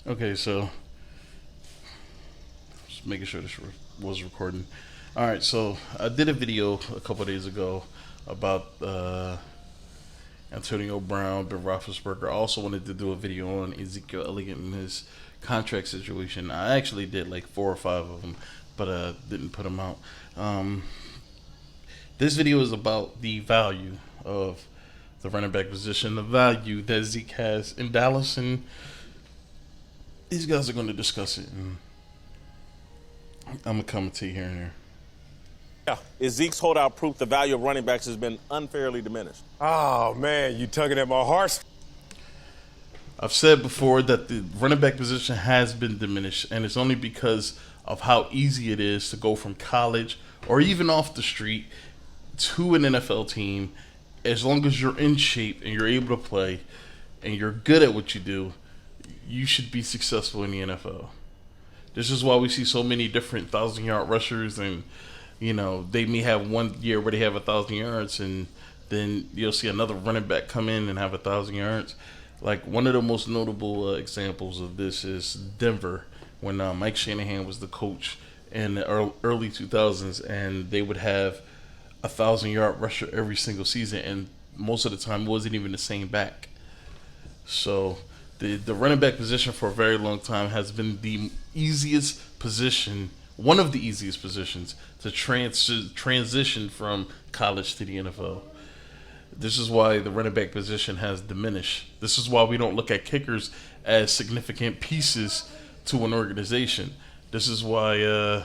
Okay, so just making sure this was recording. All right, so I did a video a couple days ago about Antonio Brown, Ben Roethlisberger. I also wanted to do a video on Ezekiel Elliott and his contract situation. I actually did like four or five of them, but didn't put them out. Um, this video is about the value of the running back position, the value that Zeke has in Dallas, and these guys are going to discuss it. And I'm gonna commentate here and there. Yeah, is Zeke's holdout proof the value of running backs has been unfairly diminished? Oh, man, you tugging at my heart. I've said before that the running back position has been diminished, and it's only because of how easy it is to go from college or even off the street to an NFL team. As long as you're in shape and you're able to play and you're good at what you do, you should be successful in the NFL. This is why we see so many different 1,000-yard rushers, and they may have one year where they have 1,000 yards, and then you'll see another running back come in and have 1,000 yards. Like one of the most notable examples of this is Denver when Mike Shanahan was the coach in the early 2000s, and they would have 1,000-yard rusher every single season, and most of the time it wasn't even the same back. So the running back position for a very long time has been the easiest position, one of the easiest positions to transition from college to the NFL. This is why the running back position has diminished. This is why we don't look at kickers as significant pieces to an organization. This is why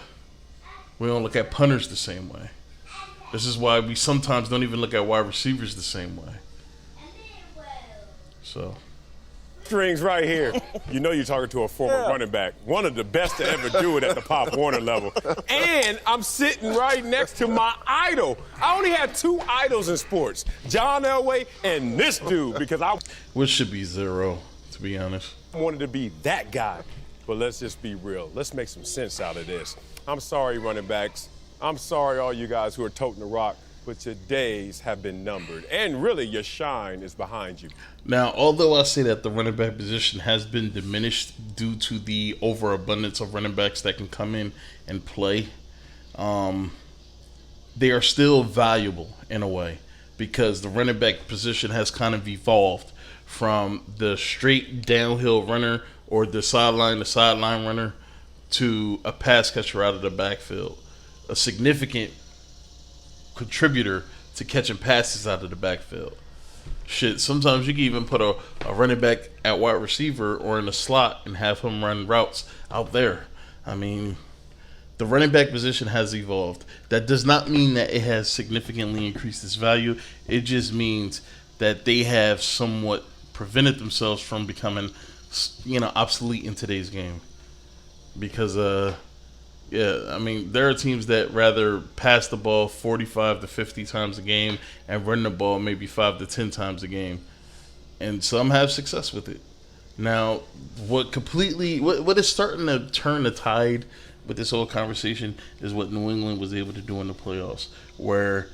we don't look at punters the same way. This is why we sometimes don't even look at wide receivers the same way. So, Strings right here. You know you're talking to a former running back. One of the best to ever do it at the Pop Warner level. And I'm sitting right next to my idol. I only had two idols in sports, John Elway and this dude, because I which should be zero, to be honest. wanted to be that guy. But let's just be real. Let's make some sense out of this. I'm sorry, running backs. I'm sorry, all you guys who are toting the rock, but your days have been numbered. And really, your shine is behind you. Now, although I say that the running back position has been diminished due to the overabundance of running backs that can come in and play, they are still valuable in a way because the running back position has kind of evolved from the straight downhill runner or the sideline to sideline runner to a pass catcher out of the backfield. A significant contributor to catching passes out of the backfield. Shit, sometimes you can even put a running back at wide receiver or in a slot and have him run routes out there. I mean, the running back position has evolved. That does not mean that it has significantly increased its value. It just means that they have somewhat prevented themselves from becoming, obsolete in today's game. Because, I mean, there are teams that rather pass the ball 45 to 50 times a game and run the ball maybe 5 to 10 times a game. And some have success with it. Now, what is starting to turn the tide with this whole conversation is what New England was able to do in the playoffs, where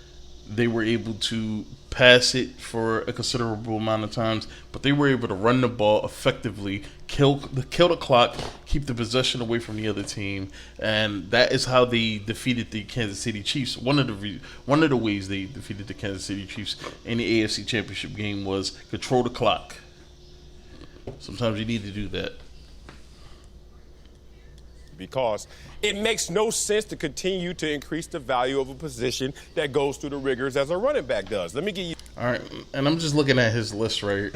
they were able to pass it for a considerable amount of times, but they were able to run the ball effectively, kill the clock, keep the possession away from the other team, and that is how they defeated the Kansas City Chiefs. One of the ways they defeated the Kansas City Chiefs in the AFC Championship game was control the clock. Sometimes you need to do that. Because it makes no sense to continue to increase the value of a position that goes through the rigors as a running back does. Let me give you. All right, and I'm just looking at his list right.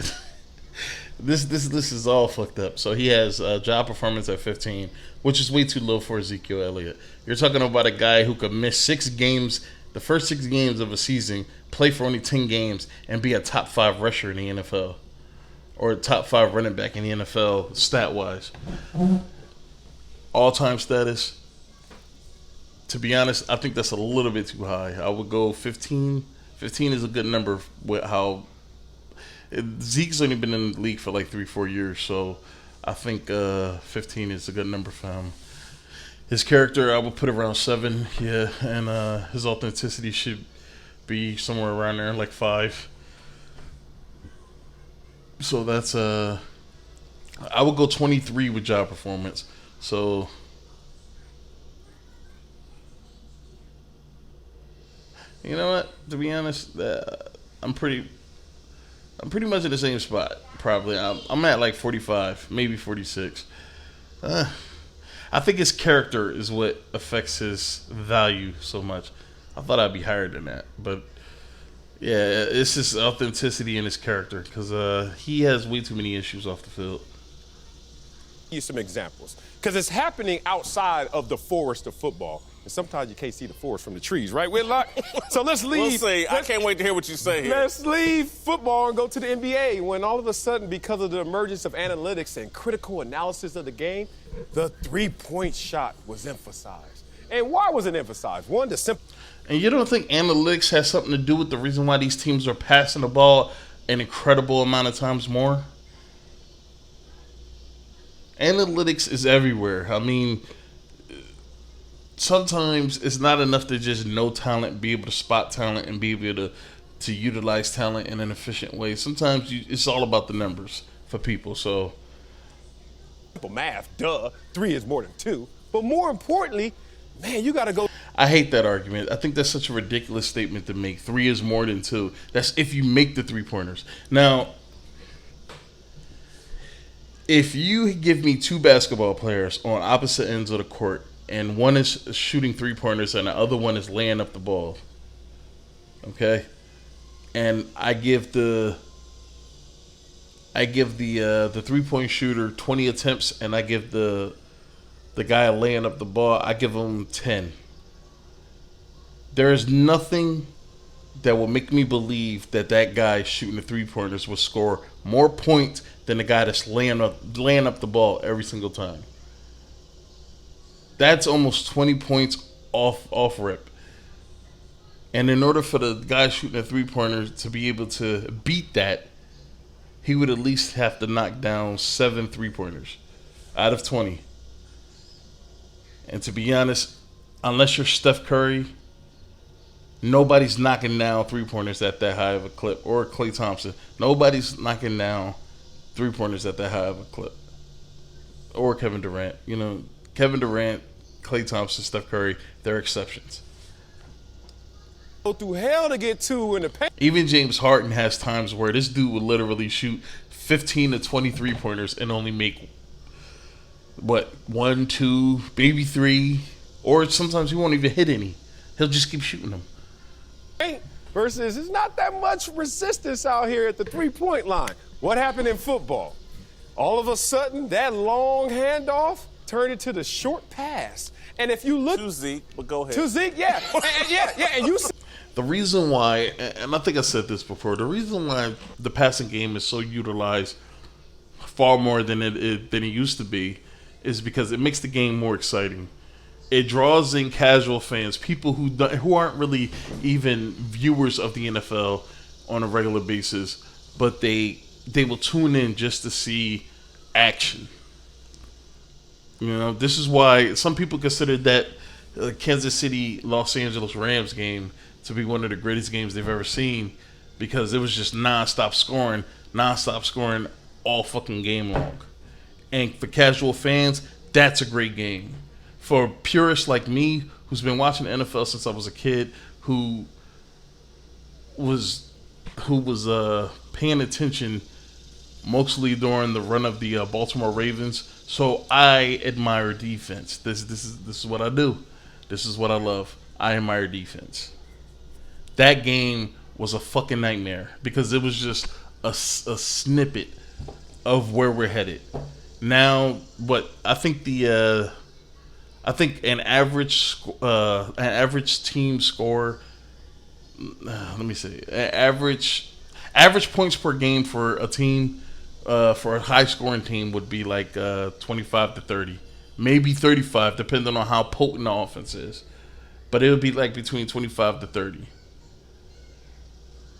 This list is all fucked up. So he has job performance at 15, which is way too low for Ezekiel Elliott. You're talking about a guy who could miss 6 games, the first 6 games of a season, play for only 10 games, and be a top 5 rusher in the NFL, or a top 5 running back in the NFL stat wise. All-time status, to be honest, I think that's a little bit too high. I would go 15. 15 is a good number with how Zeke's only been in the league for like 3-4 years, so I think 15 is a good number for him. His character, I would put around 7, yeah, and his authenticity should be somewhere around there, like 5. So that's I would go 23 with job performance. So, you know what? To be honest, I'm pretty much in the same spot. Probably, I'm at like 45, maybe 46. I think his character is what affects his value so much. I thought I'd be higher than that, but yeah, it's his authenticity in his character because he has way too many issues off the field. You some examples because it's happening outside of the forest of football, and sometimes you can't see the forest from the trees, right, Whitlock? So let's leave. We'll see. I can't wait to hear what you say here. Let's leave football and go to the NBA when all of a sudden, because of the emergence of analytics and critical analysis of the game, the three-point shot was emphasized. And why was it emphasized? One, the simple. And you don't think analytics has something to do with the reason why these teams are passing the ball an incredible amount of times more? Analytics is everywhere. I mean, sometimes it's not enough to just know talent, be able to spot talent, and be able to utilize talent in an efficient way. Sometimes it's all about the numbers for people. So, Simple math, duh. 3 is more than 2. But more importantly, man, you got to go. I hate that argument. I think that's such a ridiculous statement to make. 3 is more than 2. That's if you make the 3-pointers. Now, if you give me 2 basketball players on opposite ends of the court, and one is shooting 3-pointers and the other one is laying up the ball, okay, and I give the 3-point shooter 20 attempts, and I give the guy laying up the ball, I give him 10. There is nothing that will make me believe that guy shooting the 3-pointers will score more points than the guy that's laying up the ball every single time. That's almost 20 points off rip. And in order for the guy shooting a 3-pointer to be able to beat that, he would at least have to knock down 7 3-pointers out of 20. And to be honest, unless you're Steph Curry, nobody's knocking down 3-pointers at that high of a clip. Or Klay Thompson. Nobody's knocking down 3-pointers at that high of a clip. Or Kevin Durant. You know, Kevin Durant, Klay Thompson, Steph Curry, they're exceptions. Go through hell to get 2 in the paint. Even James Harden has times where this dude will literally shoot 15 to 20 3-pointers and only make, 1, 2, maybe 3. Or sometimes he won't even hit any. He'll just keep shooting them. Versus there's not that much resistance out here at the 3-point line. What happened in football? All of a sudden, that long handoff turned into the short pass. And if you look To Zeke, but go ahead. to Zeke, yeah, and you. The reason why, and I think I said this before, the reason why the passing game is so utilized far more than it used to be is because it makes the game more exciting. It draws in casual fans, people who aren't really even viewers of the NFL on a regular basis, but they will tune in just to see action. You know, this is why some people consider that Kansas City Los Angeles Rams game to be one of the greatest games they've ever seen, because it was just nonstop scoring all fucking game long. And for casual fans, that's a great game. For purists like me, who's been watching the NFL since I was a kid, who was paying attention mostly during the run of the Baltimore Ravens, so I admire defense. This is what I do. This is what I love. I admire defense. That game was a fucking nightmare because it was just a snippet of where we're headed. Now, I think an average team score. Let me see. Average points per game for a team, for a high scoring team would be like 25 to 30, maybe 35, depending on how potent the offense is. But it would be like between 25 to 30.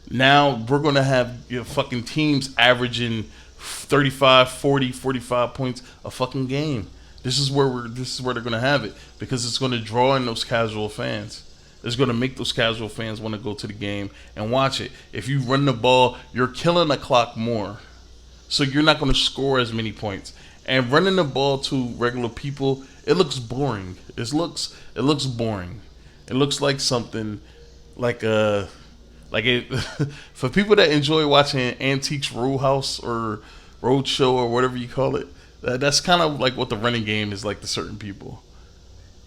Now we're gonna have fucking teams averaging 35, 40, 45 points a fucking game. This is where they're gonna have it, because it's gonna draw in those casual fans. It's gonna make those casual fans want to go to the game and watch it. If you run the ball, you're killing the clock more. So you're not going to score as many points. And running the ball to regular people, it looks boring. It looks boring. It looks like something like for people that enjoy watching Antiques Roadhouse or Roadshow or whatever you call it. That's kind of like what the running game is like to certain people.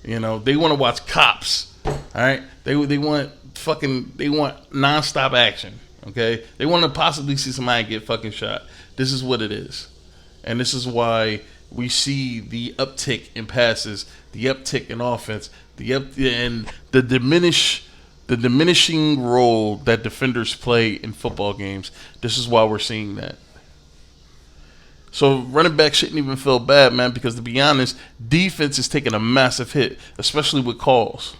They want to watch cops. All right, they want nonstop action. Okay, they want to possibly see somebody get fucking shot. This is what it is, and this is why we see the uptick in passes, the uptick in offense, and the diminishing role that defenders play in football games. This is why we're seeing that. So running back shouldn't even feel bad, man, because to be honest, defense is taking a massive hit, especially with calls.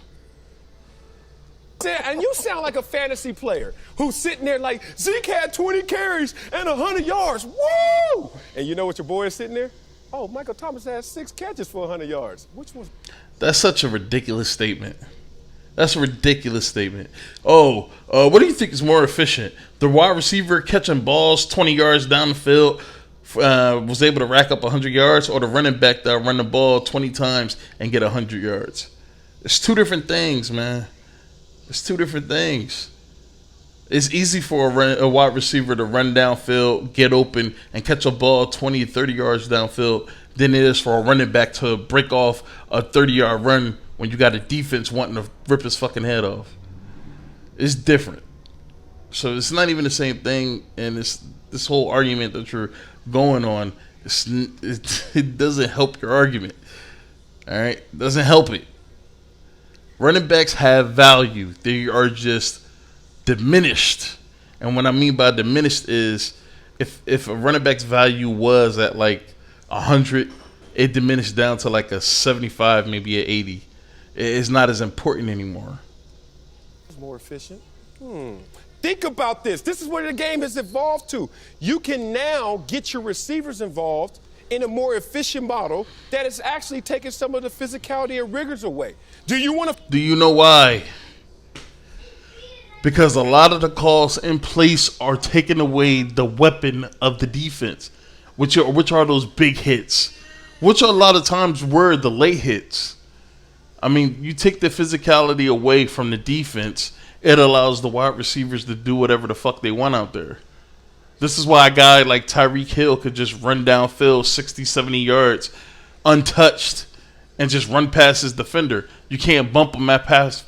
And you sound like a fantasy player who's sitting there like, Zeke had 20 carries and 100 yards. Woo! And you know what your boy is sitting there? Oh, Michael Thomas has 6 catches for 100 yards. Which one? That's such a ridiculous statement. That's a ridiculous statement. What do you think is more efficient? The wide receiver catching balls 20 yards down the field, was able to rack up 100 yards, or the running back that run the ball 20 times and get 100 yards? It's two different things, man. It's two different things. It's easy for a wide receiver to run downfield, get open, and catch a ball 20, 30 yards downfield than it is for a running back to break off a 30-yard run when you got a defense wanting to rip his fucking head off. It's different. So it's not even the same thing, and this whole argument that you're going on, it doesn't help your argument. All right? It doesn't help it. Running backs have value. They are just diminished. And what I mean by diminished is if a running back's value was at like 100, it diminished down to like a 75, maybe an 80. It's not as important anymore. It's more efficient. Think about this. This is where the game has evolved to. You can now get your receivers involved in a more efficient model that is actually taking some of the physicality and rigors away. Do you know why? Because a lot of the calls in place are taking away the weapon of the defense, which are those big hits, which a lot of times were the late hits. I mean, you take the physicality away from the defense, it allows the wide receivers to do whatever the fuck they want out there. This is why a guy like Tyreek Hill could just run downfield 60, 70 yards untouched and just run past his defender. You can't bump him at pass.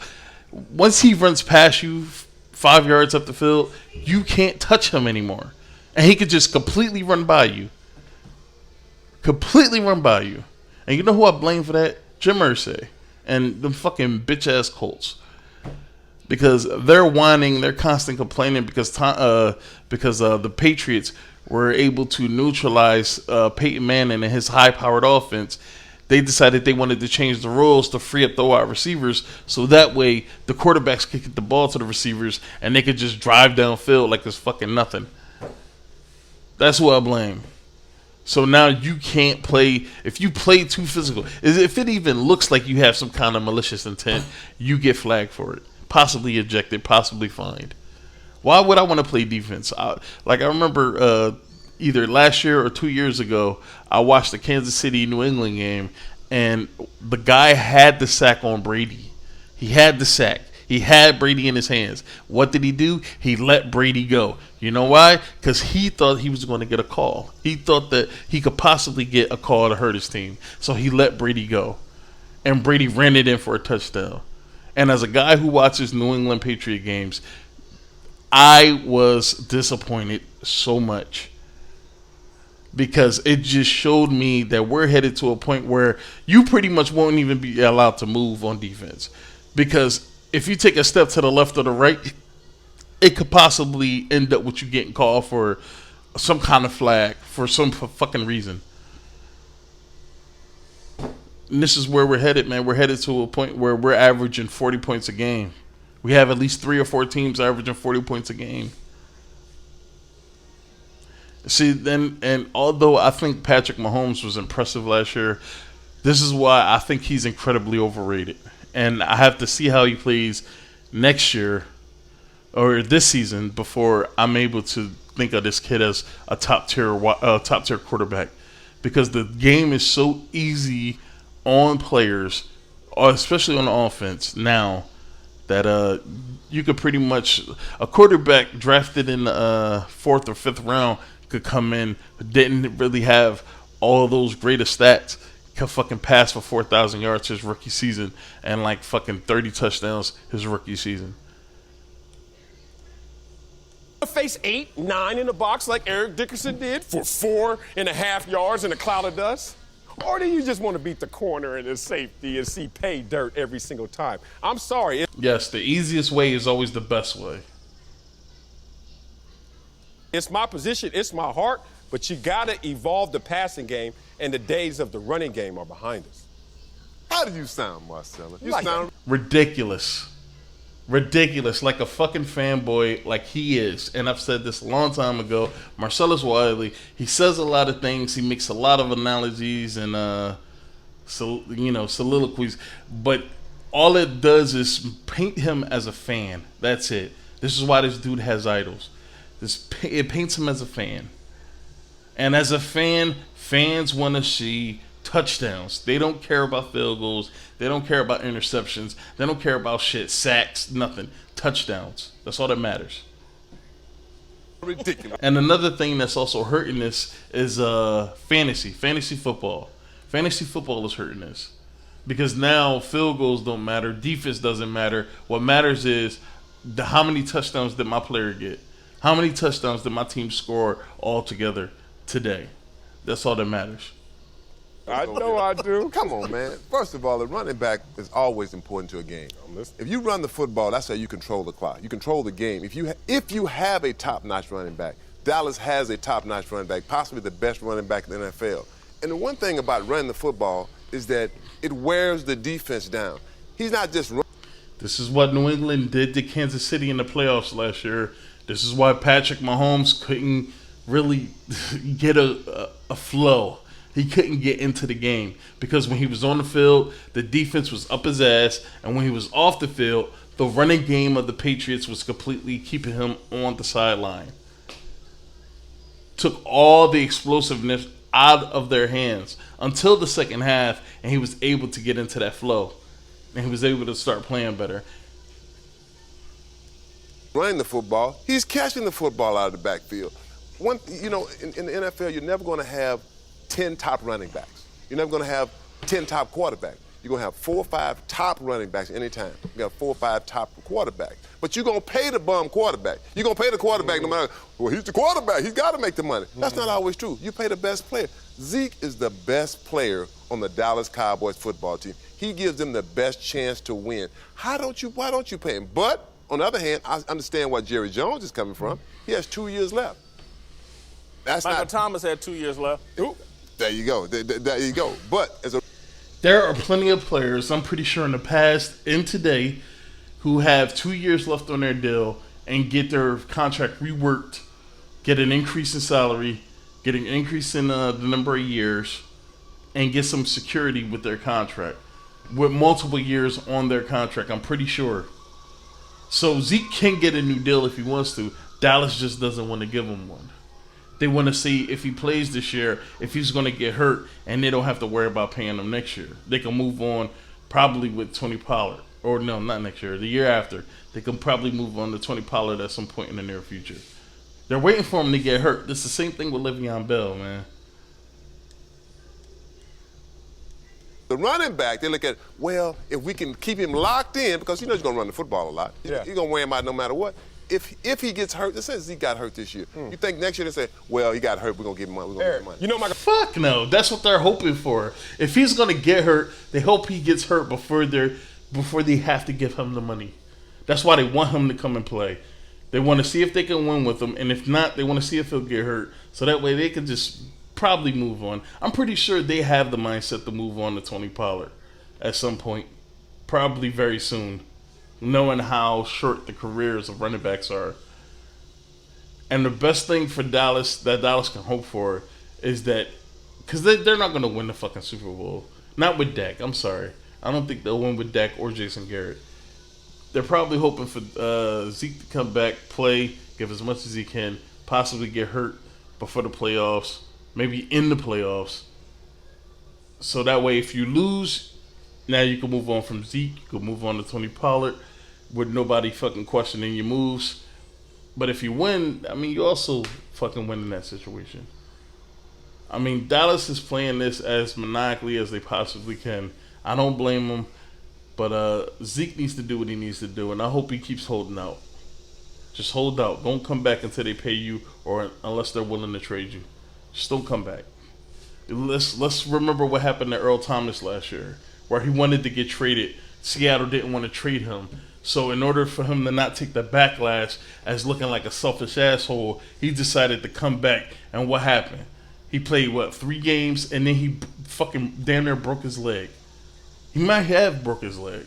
Once he runs past you 5 yards up the field, you can't touch him anymore. And he could just completely run by you. Completely run by you. And you know who I blame for that? Jim Irsay and them fucking bitch-ass Colts. Because they're whining, they're constantly complaining because the Patriots were able to neutralize Peyton Manning and his high-powered offense. They decided they wanted to change the rules to free up the wide receivers so that way the quarterbacks could get the ball to the receivers and they could just drive downfield like it's fucking nothing. That's who I blame. So now you can't play. If you play too physical, if it even looks like you have some kind of malicious intent, you get flagged for it. Possibly ejected, possibly fined. Why would I want to play defense? I remember either last year or 2 years ago, I watched the Kansas City New England game, and the guy had the sack on Brady. He had the sack. He had Brady in his hands. What did he do? He let Brady go. You know why? Because he thought he was going to get a call. He thought that he could possibly get a call to hurt his team. So he let Brady go. And Brady ran it in for a touchdown. And as a guy who watches New England Patriot games, I was disappointed so much. Because it just showed me that we're headed to a point where you pretty much won't even be allowed to move on defense. Because if you take a step to the left or the right, it could possibly end up with you getting called for some kind of flag for some fucking reason. And this is where we're headed, man. We're headed to a point where we're averaging 40 points a game. We have at least 3 or 4 teams averaging 40 points a game. See, and although I think Patrick Mahomes was impressive last year, this is why I think he's incredibly overrated. And I have to see how he plays next year or this season before I'm able to think of this kid as a top tier quarterback, because the game is so easy on players, especially on the offense now, that you could pretty much, a quarterback drafted in the 4th or 5th round could come in, didn't really have all those greatest stats, could fucking pass for 4,000 yards his rookie season and like fucking 30 touchdowns his rookie season. Face 8, 9 in the box like Eric Dickerson did for 4.5 yards in a cloud of dust? Or do you just want to beat the corner and the safety and see pay dirt every single time? I'm sorry. Yes, the easiest way is always the best way. It's my position, it's my heart, but you got to evolve the passing game, and the days of the running game are behind us. How do you sound, Marcella? You Like sound Ridiculous. Ridiculous, like a fucking fanboy, like he is. And I've said this a long time ago. Marcellus Wiley, he says a lot of things. He makes a lot of analogies and soliloquies. But all it does is paint him as a fan. That's it. This is why this dude has idols. It paints him as a fan. And as a fan, fans want to see touchdowns. They don't care about field goals. They don't care about interceptions. They don't care about shit, sacks, nothing. Touchdowns. That's all that matters. ridiculous. And another thing that's also hurting this is fantasy football. Fantasy football is hurting this because now field goals don't matter. Defense doesn't matter. What matters is how many touchdowns did my player get? How many touchdowns did my team score altogether today? That's all that matters. I know I do. Come on, man. First of all, the running back is always important to a game. If you run the football, that's how you control the clock. You control the game. If you have a top-notch running back, Dallas has a top-notch running back, possibly the best running back in the NFL. And the one thing about running the football is that it wears the defense down. He's not just running. This is what New England did to Kansas City in the playoffs last year. This is why Patrick Mahomes couldn't really get a flow. He couldn't get into the game because when he was on the field, the defense was up his ass, and when he was off the field, the running game of the Patriots was completely keeping him on the sideline. Took all the explosiveness out of their hands until the second half, and he was able to get into that flow, and he was able to start playing better. Running the football, he's catching the football out of the backfield. In the NFL, you're never going to have 10 top running backs. You're never going to have 10 top quarterbacks. You're going to have 4 or 5 top running backs anytime. You got 4 or 5 top quarterbacks. But you're going to pay the bum quarterback. You're going to pay the quarterback no matter, well, he's the quarterback. He's got to make the money. That's not always true. You pay the best player. Zeke is the best player on the Dallas Cowboys football team. He gives them the best chance to win. Why don't you pay him? But on the other hand, I understand where Jerry Jones is coming from. He has 2 years left. Michael Thomas had 2 years left. Ooh, there you go. There you go. But there are plenty of players, I'm pretty sure in the past and today, who have 2 years left on their deal and get their contract reworked, get an increase in salary, get an increase in the number of years, and get some security with their contract. With multiple years on their contract, I'm pretty sure. So Zeke can get a new deal if he wants to. Dallas just doesn't want to give him one. They want to see if he plays this year, if he's going to get hurt, and they don't have to worry about paying him next year. They can move on probably with Tony Pollard. Or no, not next year, the year after. They can probably move on to Tony Pollard at some point in the near future. They're waiting for him to get hurt. This is the same thing with Le'Veon Bell, man. the running back, they look at, well, if we can keep him locked in, because he's going to run the football a lot. Yeah. You're going to wear him out no matter what. If he gets hurt, it says he got hurt this year. You think next year they say, well, he got hurt, we're going to give him money. We're going to give him money. You know, Michael. Fuck no. That's what they're hoping for. If he's going to get hurt, they hope he gets hurt before they have to give him the money. That's why they want him to come and play. They want to see if they can win with him, and if not, they want to see if he'll get hurt, so that way they can just probably move on. I'm pretty sure they have the mindset to move on to Tony Pollard at some point, probably very soon, knowing how short the careers of running backs are. And the best thing for Dallas that Dallas can hope for is that, because they're not going to win the fucking Super Bowl. Not with Dak. I'm sorry. I don't think they'll win with Dak or Jason Garrett. They're probably hoping for Zeke to come back, play, give as much as he can, possibly get hurt before the playoffs, maybe in the playoffs. So that way, if you lose, now you can move on from Zeke. You can move on to Tony Pollard with nobody fucking questioning your moves. But if you win, I mean, you also fucking win in that situation. I mean, Dallas is playing this as maniacally as they possibly can. I don't blame them. But Zeke needs to do what he needs to do, and I hope he keeps holding out. Just hold out. Don't come back until they pay you, or unless they're willing to trade you. Just don't come back. Let's remember what happened to Earl Thomas last year, where he wanted to get traded. Seattle didn't want to trade him. So in order for him to not take the backlash as looking like a selfish asshole, he decided to come back. And what happened? He played, 3 games, and then he fucking damn near broke his leg. He might have broke his leg.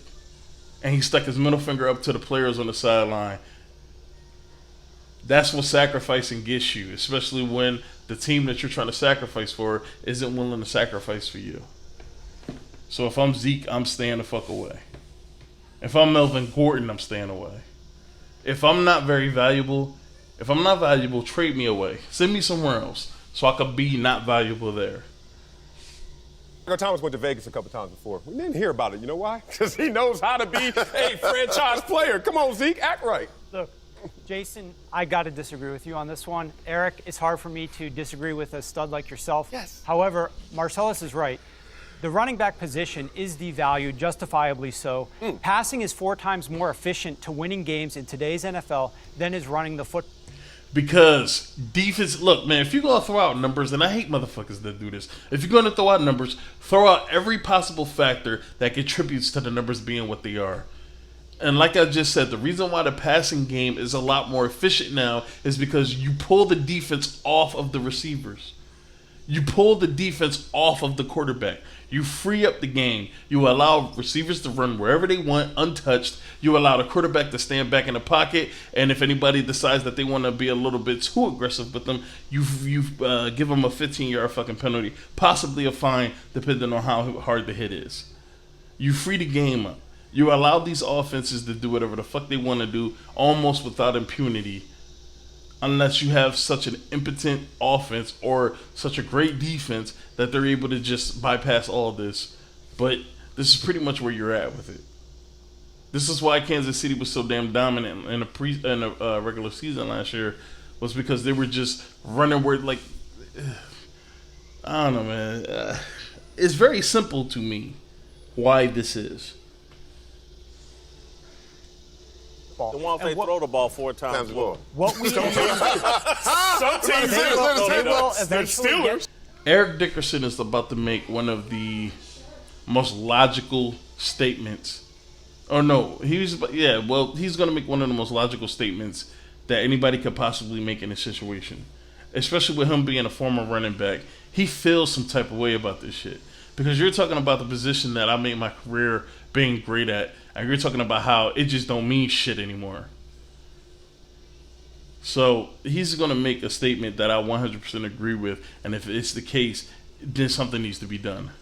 And he stuck his middle finger up to the players on the sideline. That's what sacrificing gets you, especially when the team that you're trying to sacrifice for isn't willing to sacrifice for you. So if I'm Zeke, I'm staying the fuck away. If I'm Melvin Gordon, I'm staying away. If I'm not valuable, trade me away. Send me somewhere else so I could be not valuable there. Thomas went to Vegas a couple times before. We didn't hear about it. You know why? Because he knows how to be a franchise player. Come on, Zeke, act right. Look, Jason, I got to disagree with you on this one. Eric, it's hard for me to disagree with a stud like yourself. Yes. However, Marcellus is right. The running back position is devalued, justifiably so. Passing is 4 times more efficient to winning games in today's NFL than is running the football. Because defense, look, man, if you're going to throw out numbers, and I hate motherfuckers that do this, if you're going to throw out numbers, throw out every possible factor that contributes to the numbers being what they are. And like I just said, the reason why the passing game is a lot more efficient now is because you pull the defense off of the receivers. You pull the defense off of the quarterback. You free up the game. You allow receivers to run wherever they want, untouched. You allow the quarterback to stand back in the pocket. And if anybody decides that they want to be a little bit too aggressive with them, you give them a 15-yard fucking penalty, possibly a fine, depending on how hard the hit is. You free the game up. You allow these offenses to do whatever the fuck they want to do, almost without impunity. Unless you have such an impotent offense or such a great defense that they're able to just bypass all of this. But this is pretty much where you're at with it. This is why Kansas City was so damn dominant in a regular season last year, was because they were just running where, like, I don't know, man. It's very simple to me why this is. The one they throw the ball 4 times more. What we Some teams will eventually get. Eric Dickerson is about to make one of the most logical statements. Or no, he's going to make one of the most logical statements that anybody could possibly make in this situation. Especially with him being a former running back. He feels some type of way about this shit. Because you're talking about the position that I made my career being great at, and you're talking about how it just don't mean shit anymore. So he's going to make a statement that I 100% agree with, and if it's the case, then something needs to be done.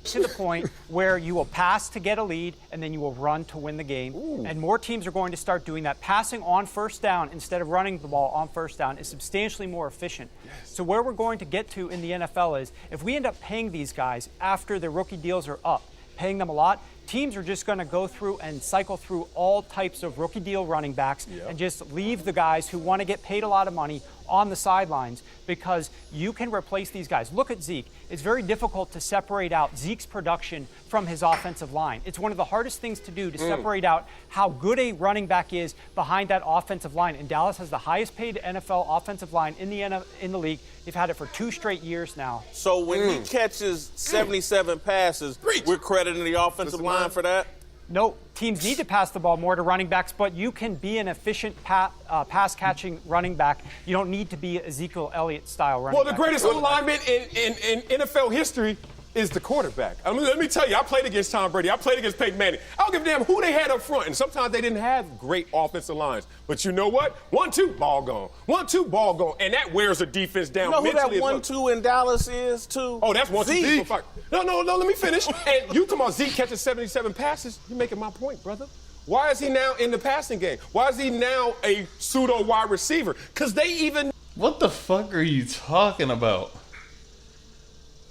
To the point where you will pass to get a lead and then you will run to win the game. And more teams are going to start doing that. Passing on first down instead of running the ball on first down is substantially more efficient. So where we're going to get to in the NFL is if we end up paying these guys after their rookie deals are up, paying them a lot, teams are just going to go through and cycle through all types of rookie deal running backs and just leave the guys who want to get paid a lot of money on the sidelines because you can replace these guys. Look at Zeke. It's very difficult to separate out Zeke's production from his offensive line. It's one of the hardest things to do to separate out how good a running back is behind that offensive line. And Dallas has the highest paid NFL offensive line in the league. They've had it for 2 straight years now. So when he catches 77 passes, we're crediting the offensive line for that? No, teams need to pass the ball more to running backs, but you can be an efficient pass-catching running back. You don't need to be Ezekiel Elliott style running back. Well, the greatest alignment in NFL history is the quarterback. I mean, let me tell you, I played against Tom Brady. I played against Peyton Manning. I don't give a damn who they had up front. And sometimes they didn't have great offensive lines. But you know what? 1-2, ball gone. 1-2, ball gone. And that wears a defense down. You know who that 1-2 in Dallas is, too? Oh, that's 1-2. Zeke. No, let me finish. And you talking about Zeke catching 77 passes, you're making my point, brother. Why is he now in the passing game? Why is he now a pseudo wide receiver? Because they even. What the fuck are you talking about?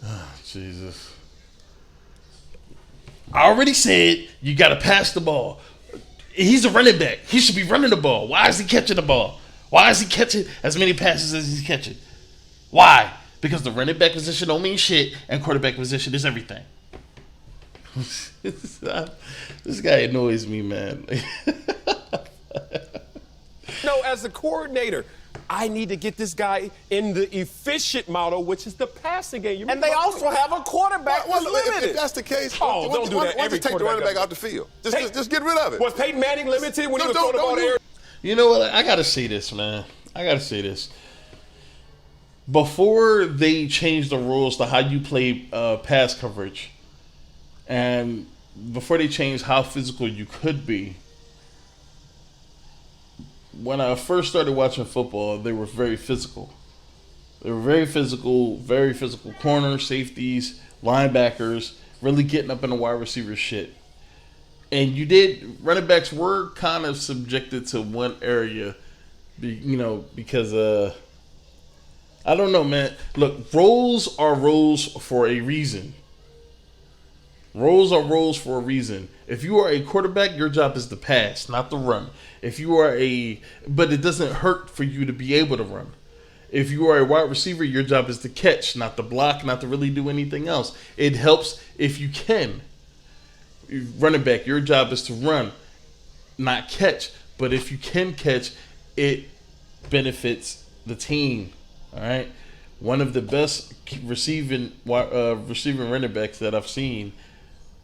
Oh, Jesus. I already said you got to pass the ball. He's a running back. He should be running the ball. Why is he catching the ball? Why is he catching as many passes as he's catching? Why? Because the running back position don't mean shit, and quarterback position is everything. This guy annoys me, man. No, as a coordinator, I need to get this guy in the efficient model, which is the passing game. And they also have a quarterback that's limited. If that's the case, don't do that. Every just take the running back out the field. Just get rid of it. Was Peyton Manning limited when he was throwing the ball there? You know what? I got to say this, man. I got to say this. Before they changed the rules to how you play pass coverage, and before they changed how physical you could be, when I first started watching football, they were very physical. They were very physical corners, safeties, linebackers, really getting up in the wide receiver shit. And running backs were kind of subjected to one area, because I don't know, man. Look, roles are roles for a reason. Roles are roles for a reason. If you are a quarterback, your job is to pass, not to run. But it doesn't hurt for you to be able to run. If you are a wide receiver, your job is to catch, not to block, not to really do anything else. It helps if you can. Running back, your job is to run, not catch. But if you can catch, it benefits the team. All right. One of the best receiving running backs that I've seen.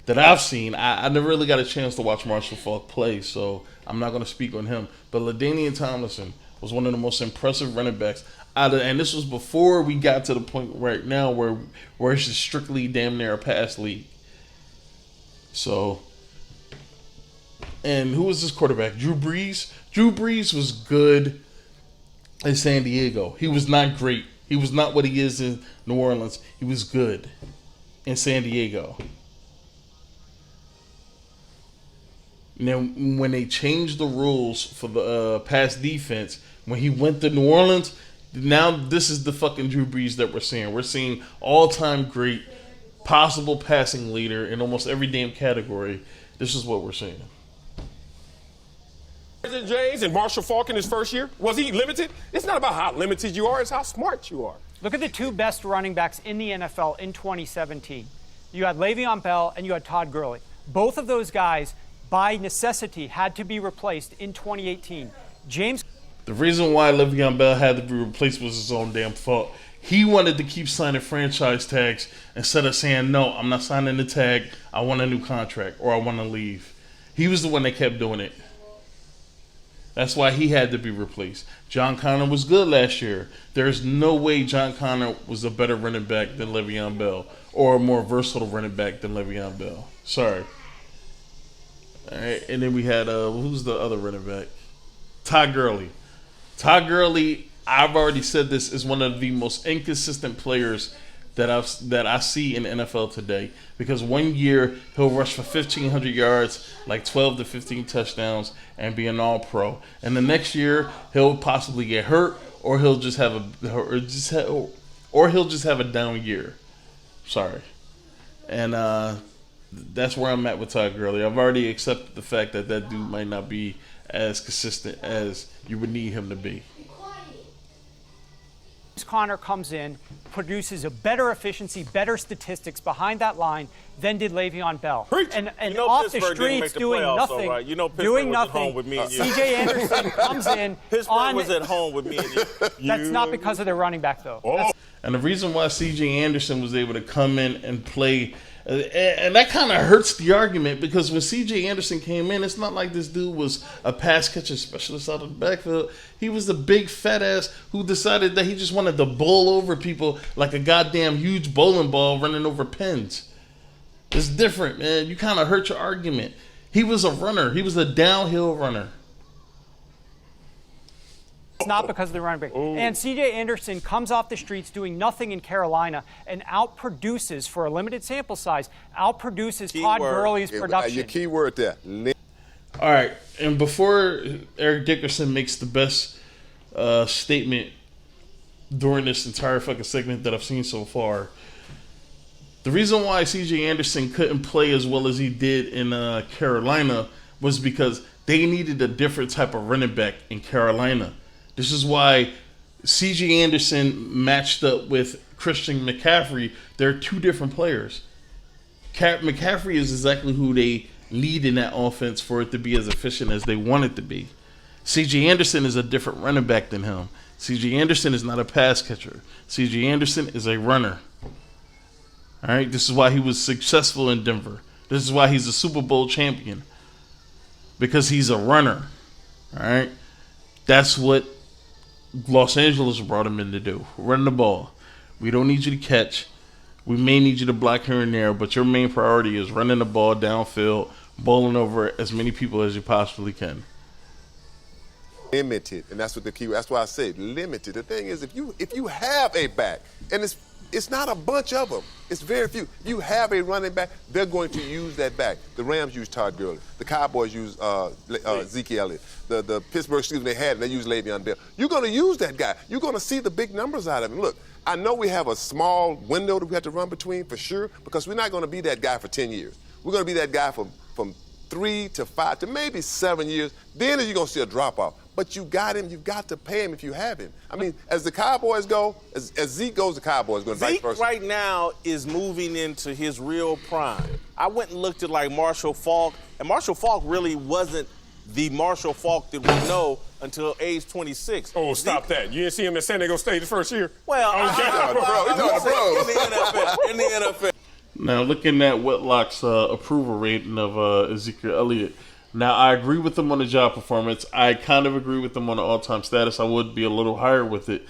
I never really got a chance to watch Marshall Faulk play, so I'm not going to speak on him. But LaDainian Tomlinson was one of the most impressive running backs. And this was before we got to the point right now where it's just strictly damn near a pass league. So, and who was this quarterback? Drew Brees? Drew Brees was good in San Diego. He was not great. He was not what he is in New Orleans. He was good in San Diego. Now, when they changed the rules for the pass defense, when he went to New Orleans, now this is the fucking Drew Brees that we're seeing. We're seeing all-time great, possible passing leader in almost every damn category. This is what we're seeing. James and Marshall Faulk in his first year, was he limited? It's not about how limited you are, it's how smart you are. Look at the two best running backs in the NFL in 2017. You had Le'Veon Bell and you had Todd Gurley. Both of those guys, by necessity, had to be replaced in 2018. The reason why Le'Veon Bell had to be replaced was his own damn fault. He wanted to keep signing franchise tags instead of saying, no, I'm not signing the tag. I want a new contract or I want to leave. He was the one that kept doing it. That's why he had to be replaced. John Connor was good last year. There's no way John Connor was a better running back than Le'Veon Bell or a more versatile running back than Le'Veon Bell. Sorry. All right, and then we had, who's the other running back? Todd Gurley. Todd Gurley, I've already said this, is one of the most inconsistent players that I see in the NFL today. Because one year he'll rush for 1,500 yards, like 12 to 15 touchdowns, and be an All-Pro. And the next year he'll possibly get hurt, or he'll just have a down year. Sorry, and that's where I'm at with Todd Gurley. I've already accepted the fact that dude might not be as consistent as you would need him to be. Conner comes in, produces a better efficiency, better statistics behind that line than did Le'Veon Bell. And off the streets doing nothing. Right. Pittsburgh was at home with me and you. C.J. Anderson comes in. Pittsburgh was at home with me and you. That's not because of their running back, though. And the reason why C.J. Anderson was able to come in and play, and that kind of hurts the argument, because when C.J. Anderson came in, it's not like this dude was a pass-catching specialist out of the backfield. He was the big fat ass who decided that he just wanted to bowl over people like a goddamn huge bowling ball running over pins. It's different, man. You kind of hurt your argument. He was a runner. He was a downhill runner. It's not because of the running back. And C.J. Anderson comes off the streets doing nothing in Carolina and outproduces, for a limited sample size, Todd Gurley's production. Your key word there. All right, and before Eric Dickerson makes the best statement during this entire fucking segment that I've seen so far, the reason why C.J. Anderson couldn't play as well as he did in Carolina was because they needed a different type of running back in Carolina. This is why C.J. Anderson matched up with Christian McCaffrey. They're two different players. McCaffrey is exactly who they need in that offense for it to be as efficient as they want it to be. C.J. Anderson is a different running back than him. C.J. Anderson is not a pass catcher. C.J. Anderson is a runner. All right, this is why he was successful in Denver. This is why he's a Super Bowl champion. Because he's a runner. All right, that's what Los Angeles brought him in to do. Run the ball. We don't need you to catch. We may need you to block here and there, but your main priority is running the ball downfield, bowling over as many people as you possibly can. Limited, and that's what the key. That's why I say limited. The thing is, if you have a back, and it's not a bunch of them. It's very few. You have a running back, they're going to use that back. The Rams use Todd Gurley. The Cowboys use Ezekiel Elliott. The Pittsburgh Steelers, they had, and they use Le'Veon Bell. You're going to use that guy. You're going to see the big numbers out of him. Look, I know we have a small window that we have to run between for sure, because we're not going to be that guy for 10 years. We're going to be that guy from 3 to 5 to maybe 7 years. Then you're going to see a drop-off. But you got him. You've got to pay him if you have him. I mean, as the Cowboys go, as Zeke goes, the Cowboys go. Zeke right now is moving into his real prime. I went and looked at like Marshall Faulk, and Marshall Faulk really wasn't the Marshall Faulk that we know until age 26. Oh, stop that. You didn't see him at San Diego State his first year? Well, in the NFL. Now, looking at Whitlock's approval rating of Ezekiel Elliott, now I agree with him on the job performance. I kind of agree with him on the all-time status. I would be a little higher with it.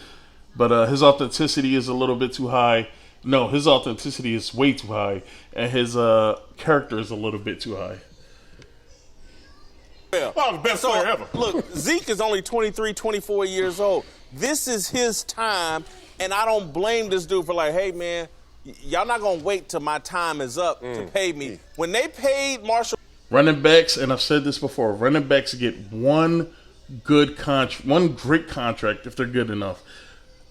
But his authenticity is a little bit too high. No, his authenticity is way too high. And his character is a little bit too high. Yeah. Oh, the best player ever. Look, Zeke is only 23, 24 years old. This is his time, and I don't blame this dude for like, hey, man, y'all not going to wait till my time is up to pay me. When they paid Marshall. Running backs, and I've said this before, running backs get one great contract if they're good enough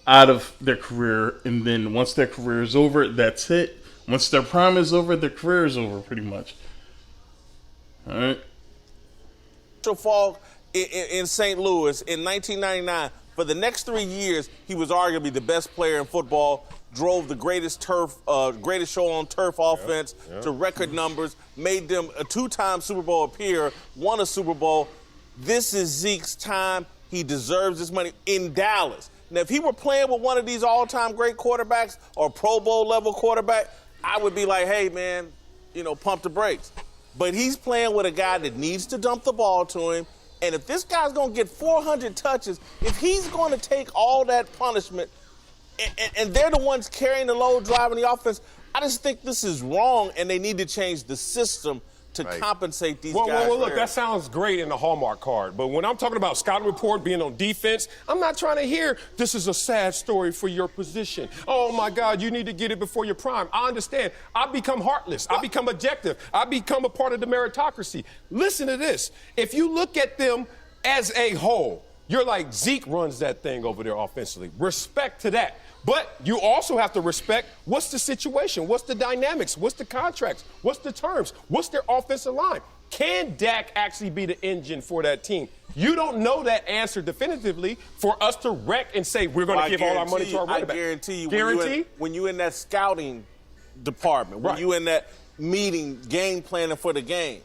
out of their career, and then once their career is over, that's it. Once their prime is over, their career is over pretty much. All right. Faulk in St. Louis in 1999. For the next 3 years, he was arguably the best player in football. Drove the greatest show on turf offense to record numbers. Made them a 2-time Super Bowl appearer. Won a Super Bowl. This is Zeke's time. He deserves this money in Dallas. Now, if he were playing with one of these all-time great quarterbacks or Pro Bowl level quarterback, I would be like, hey, man, pump the brakes. But he's playing with a guy that needs to dump the ball to him. And if this guy's going to get 400 touches, if he's going to take all that punishment, and they're the ones carrying the load, driving the offense, I just think this is wrong, and they need to change the system to compensate these guys. Well, look, that sounds great in the Hallmark card, but when I'm talking about scouting report, being on defense, I'm not trying to hear this is a sad story for your position. Oh, my God, you need to get it before your prime. I understand. I become heartless. I become objective. I become a part of the meritocracy. Listen to this. If you look at them as a whole, you're like, Zeke runs that thing over there offensively. Respect to that. But you also have to respect what's the situation, what's the dynamics, what's the contracts, what's the terms, what's their offensive line. Can Dak actually be the engine for that team? You don't know that answer definitively for us to wreck and say we're going to give all our money to our running back. I guarantee you, when you're in that scouting department, when you're in that meeting, game planning for the game,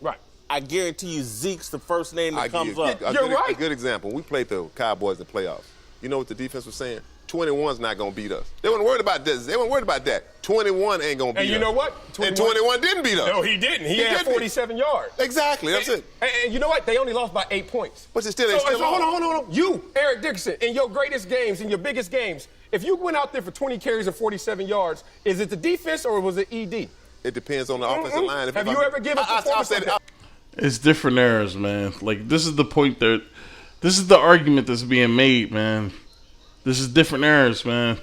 I guarantee you Zeke's the first name that comes up. You're right. A good example. We played the Cowboys in the playoffs. You know what the defense was saying? 21's not going to beat us. They weren't worried about this. They weren't worried about that. 21 ain't going to beat us. And you know what? And 21 didn't beat us. No, he didn't. He had 47 yards. Exactly. That's it. And you know what? They only lost by 8 points. But still, hold on. You, Eric Dickerson, in your greatest games, in your biggest games, if you went out there for 20 carries and 47 yards, is it the defense or was it ED? It depends on the offensive line. Have you ever given a performance like that? It's different eras, man. Like, this is the point that – this is the argument that's being made, man. This is different eras, man.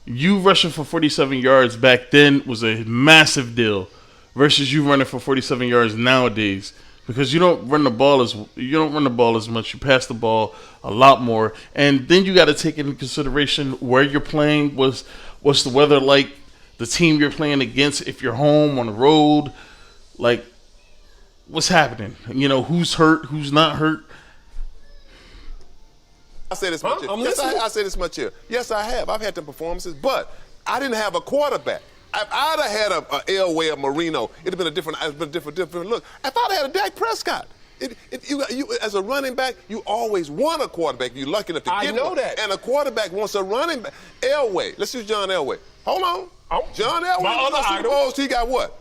You rushing for 47 yards back then was a massive deal versus you running for 47 yards nowadays. because you don't run the ball as much. You pass the ball a lot more, and then you got to take into consideration where you're playing. What's the weather like? The team you're playing against, if you're home on the road, like what's happening? You know, who's hurt, who's not hurt. I say this much here. Yes, I say this much here. Yes, I have. I've had them performances, but I didn't have a quarterback. If I'd have had a Elway or Marino, it'd have been a different look. If I'd have had a Dak Prescott, you as a running back, you always want a quarterback. You're lucky enough to get one. That. And a quarterback wants a running back. Elway. Let's use John Elway. Hold on. John Elway. My other Super Bowls, he got what?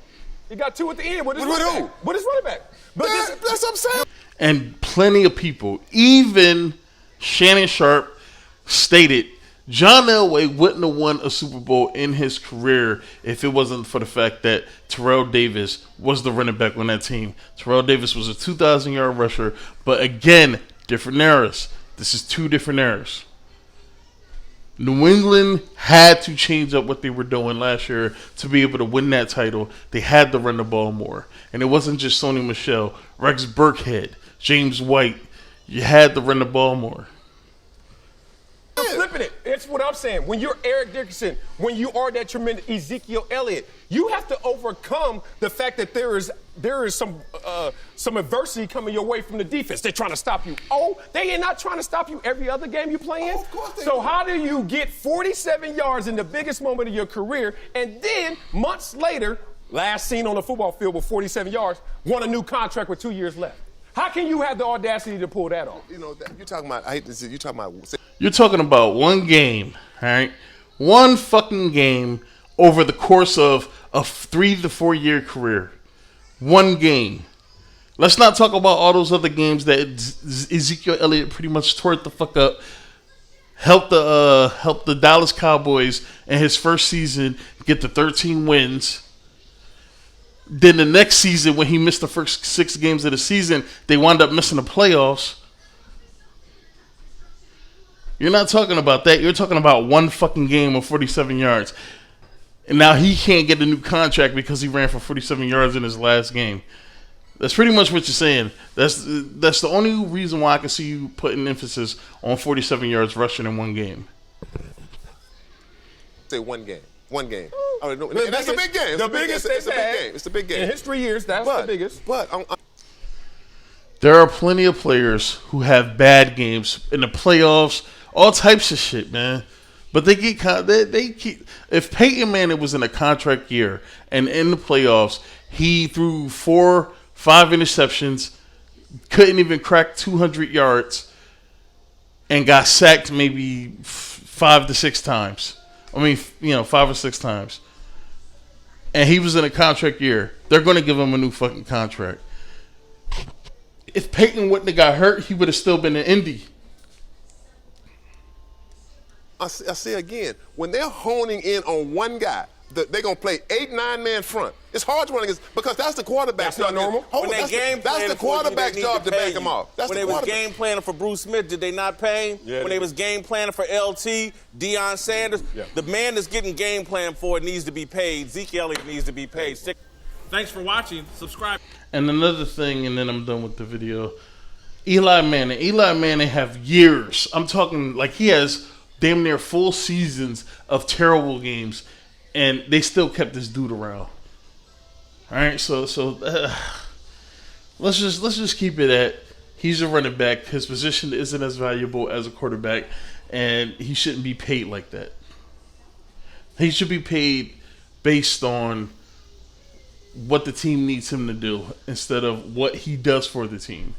He got 2 at the end. With his who? running back. But That's what I'm saying. And plenty of people, even Shannon Sharp, stated John Elway wouldn't have won a Super Bowl in his career if it wasn't for the fact that Terrell Davis was the running back on that team. Terrell Davis was a 2,000-yard rusher, but again, different eras. This is 2 different eras. New England had to change up what they were doing last year to be able to win that title. They had to run the ball more. And it wasn't just Sony Michel, Rex Burkhead, James White. You had to run the ball more. You're flipping it. It's what I'm saying. When you're Eric Dickerson, when you are that tremendous Ezekiel Elliott, you have to overcome the fact that there is some adversity coming your way from the defense. They're trying to stop you. Oh, they are not trying to stop you every other game you play in. Of course they so do. How do you get 47 yards in the biggest moment of your career, and then months later, last seen on the football field with 47 yards, won a new contract with 2 years left? How can you have the audacity to pull that off? You know, you're talking about. I hate to say. You're talking about. You're talking about one game, all right? One fucking game over the course of a 3 to 4 year career. One game. Let's not talk about all those other games that Ezekiel Elliott pretty much tore the fuck up. Helped the Dallas Cowboys in his first season get the 13 wins. Then the next season, when he missed the first 6 games of the season, they wound up missing the playoffs. You're not talking about that. You're talking about one fucking game of 47 yards. And now he can't get a new contract because he ran for 47 yards in his last game. That's pretty much what you're saying. That's the only reason why I can see you putting emphasis on 47 yards rushing in one game. Say one game. One game. That's a big game. The biggest it's a big game. It's a big game. In his 3 years, that's the biggest. But there are plenty of players who have bad games in the playoffs, all types of shit, man. But they keep. If Peyton Manning was in a contract year and in the playoffs, he threw 4-5 interceptions, couldn't even crack 200 yards, and got sacked maybe 5 to 6 times. 5 or 6 times. And he was in a contract year. They're going to give him a new fucking contract. If Peyton wouldn't have got hurt, he would have still been in Indy. I say again, when they're honing in on one guy, they're going to play 8-9 man front. It's hard to run against because that's the quarterback's job. That's not normal. That's the quarterback's job to back him off. When they was game planning for Bruce Smith, did they not pay him? Yeah, when they was game planning for LT, Deion Sanders, the man that's getting game planned for it needs to be paid. Zeke Elliott needs to be paid. Thanks for watching. Subscribe. And another thing, and then I'm done with the video. Eli Manning have years. I'm talking like he has damn near full seasons of terrible games, and they still kept this dude around. All right, so let's just keep it at he's a running back. His position isn't as valuable as a quarterback, and he shouldn't be paid like that. He should be paid based on what the team needs him to do instead of what he does for the team.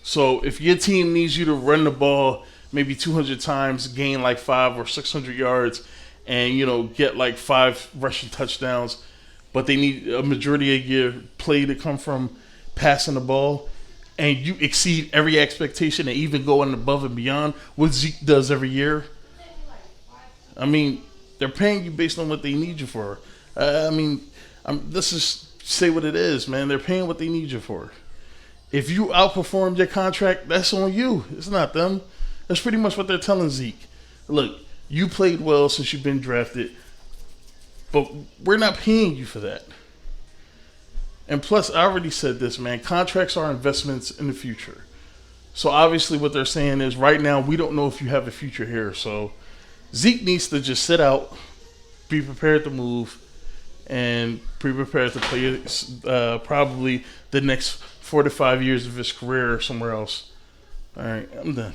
So if your team needs you to run the ball maybe 200 times, gain like 500 or 600 yards, and get like 5 rushing touchdowns, but they need a majority of your play to come from passing the ball, and you exceed every expectation and even going above and beyond what Zeke does every year. I mean, they're paying you based on what they need you for. Let's just say what it is, man. They're paying what they need you for. If you outperformed your contract, that's on you. It's not them. That's pretty much what they're telling Zeke. Look, you played well since you've been drafted, but we're not paying you for that. And plus, I already said this, man. Contracts are investments in the future. So obviously what they're saying is right now we don't know if you have a future here. So Zeke needs to just sit out, be prepared to move, and be prepared to play probably the next 4 to 5 years of his career somewhere else. All right, I'm done.